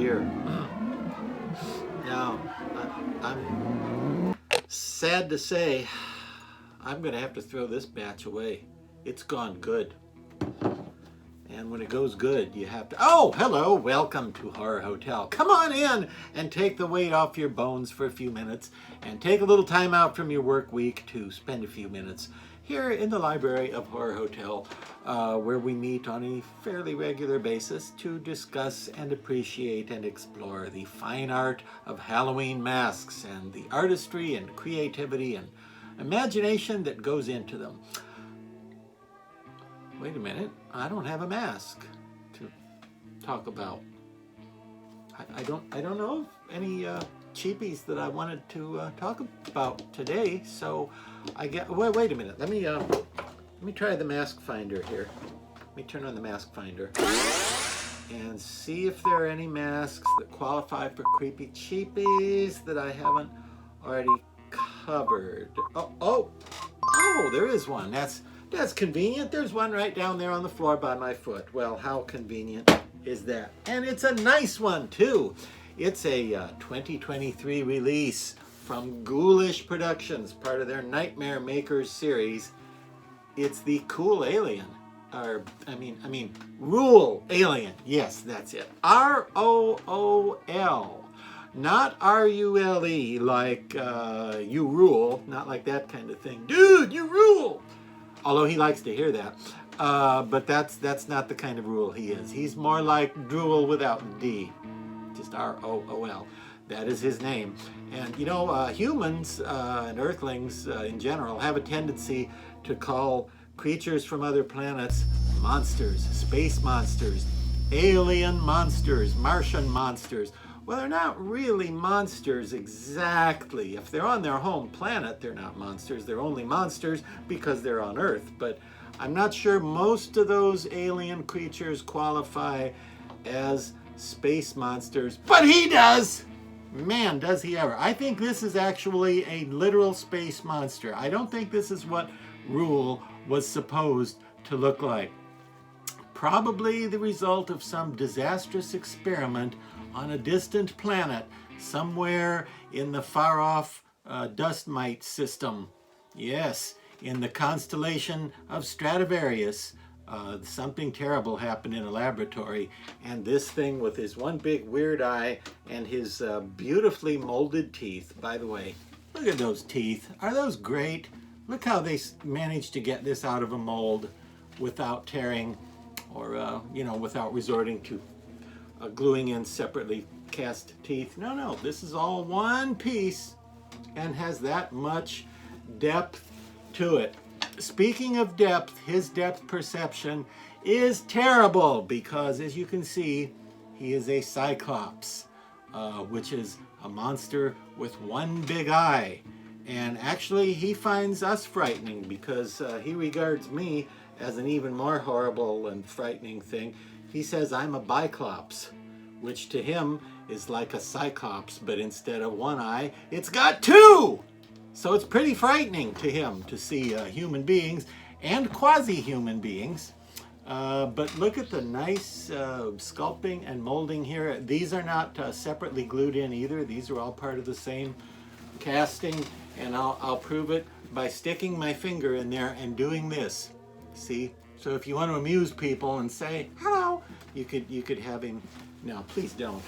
dear. Now, I'm sad to say, I'm going to have to throw this batch away. It's gone good. And when it goes good, you have to... Oh, hello, welcome to Horror Hotel. Come on in and take the weight off your bones for a few minutes and take a little time out from your work week to spend a few minutes here in the library of Horror Hotel, where we meet on a fairly regular basis to discuss and appreciate and explore the fine art of Halloween masks and the artistry and creativity and imagination that goes into them. Wait a minute, I don't have a mask to talk about. I don't know of any cheapies that I wanted to talk about today, so I get. Wait a minute. Let me try the mask finder here. Let me turn on the mask finder and see if there are any masks that qualify for creepy cheapies that I haven't already covered. Oh, there is one. That's convenient. There's one right down there on the floor by my foot. Well, how convenient is that? And it's a nice one, too. It's a 2023 release from Ghoulish Productions, part of their Nightmare Makers series. It's the Cool Alien. Rool Alien. Yes, that's it. R-O-O-L. Not R-U-L-E, like you rule. Not like that kind of thing. Dude, you rule! Although he likes to hear that. But that's not the kind of Rool he is. He's more like drool without D. Just R-O-O-L. That is his name. And you know, humans and earthlings in general have a tendency to call creatures from other planets monsters, space monsters, alien monsters, Martian monsters. Well, they're not really monsters exactly. If they're on their home planet, they're not monsters. They're only monsters because they're on Earth. But I'm not sure most of those alien creatures qualify as space monsters. But he does! Man, does he ever. I think this is actually a literal space monster. I don't think this is what Rool was supposed to look like. Probably the result of some disastrous experiment on a distant planet somewhere in the far-off dust mite system. Yes, in the constellation of Stradivarius. Something terrible happened in a laboratory, and this thing with his one big weird eye and his beautifully molded teeth. By the way, look at those teeth. Are those great? Look how they managed to get this out of a mold without tearing or, without resorting to gluing in separately cast teeth. No, this is all one piece and has that much depth to it. Speaking of depth, his depth perception is terrible because, as you can see, he is a cyclops, which is a monster with one big eye. And actually, he finds us frightening because he regards me as an even more horrible and frightening thing. He says I'm a biclops, which to him is like a cyclops, but instead of one eye, it's got two! So it's pretty frightening to him to see human beings and quasi-human beings. But look at the nice sculpting and molding here. These are not separately glued in either. These are all part of the same casting, and I'll prove it by sticking my finger in there and doing this. See? So if you want to amuse people and say, hello, you could have him. No, please don't.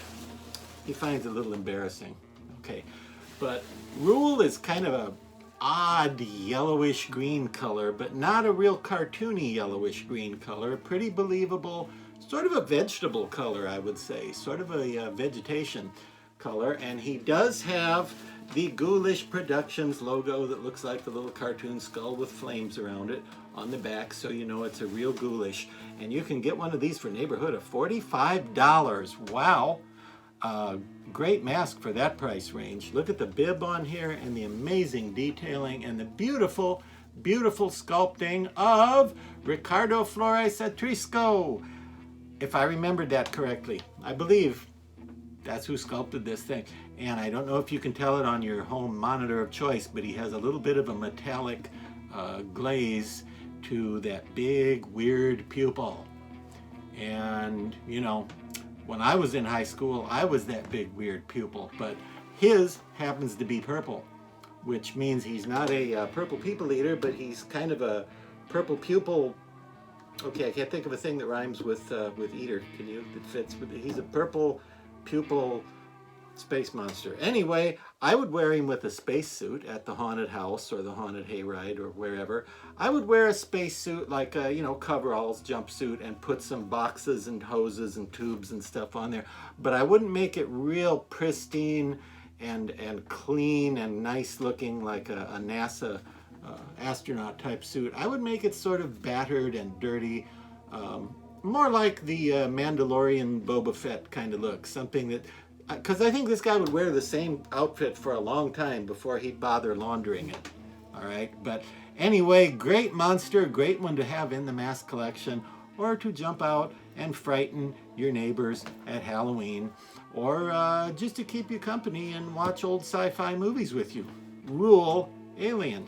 He finds it a little embarrassing. Okay. But Rool is kind of a odd yellowish green color, but not a real cartoony yellowish green color. Pretty believable, sort of a vegetable color, I would say. Sort of a vegetation color. And he does have the Ghoulish Productions logo that looks like the little cartoon skull with flames around it on the back, so you know it's a real Ghoulish. And you can get one of these for a neighborhood of $45. Wow. Great mask for that price range. Look at the bib on here and the amazing detailing and the beautiful, beautiful sculpting of Ricardo Flores Atrisco. If I remembered that correctly, I believe that's who sculpted this thing. And I don't know if you can tell it on your home monitor of choice, but he has a little bit of a metallic glaze to that big, weird pupil. And, When I was in high school, I was that big weird pupil, but his happens to be purple, which means he's not a purple people eater, but he's kind of a purple pupil. Okay, I can't think of a thing that rhymes with eater. Can you? That fits with. He's a purple pupil space monster. Anyway, I would wear him with a spacesuit at the haunted house or the haunted hayride or wherever. I would wear a spacesuit, like a, coveralls, jumpsuit, and put some boxes and hoses and tubes and stuff on there. But I wouldn't make it real pristine and clean and nice looking like a NASA astronaut type suit. I would make it sort of battered and dirty, more like the Mandalorian Boba Fett kind of look, something that, because I think this guy would wear the same outfit for a long time before he'd bother laundering it. All right, but anyway, great monster, great one to have in the mask collection, or to jump out and frighten your neighbors at Halloween, or just to keep you company and watch old sci-fi movies with you. Rool, Alien.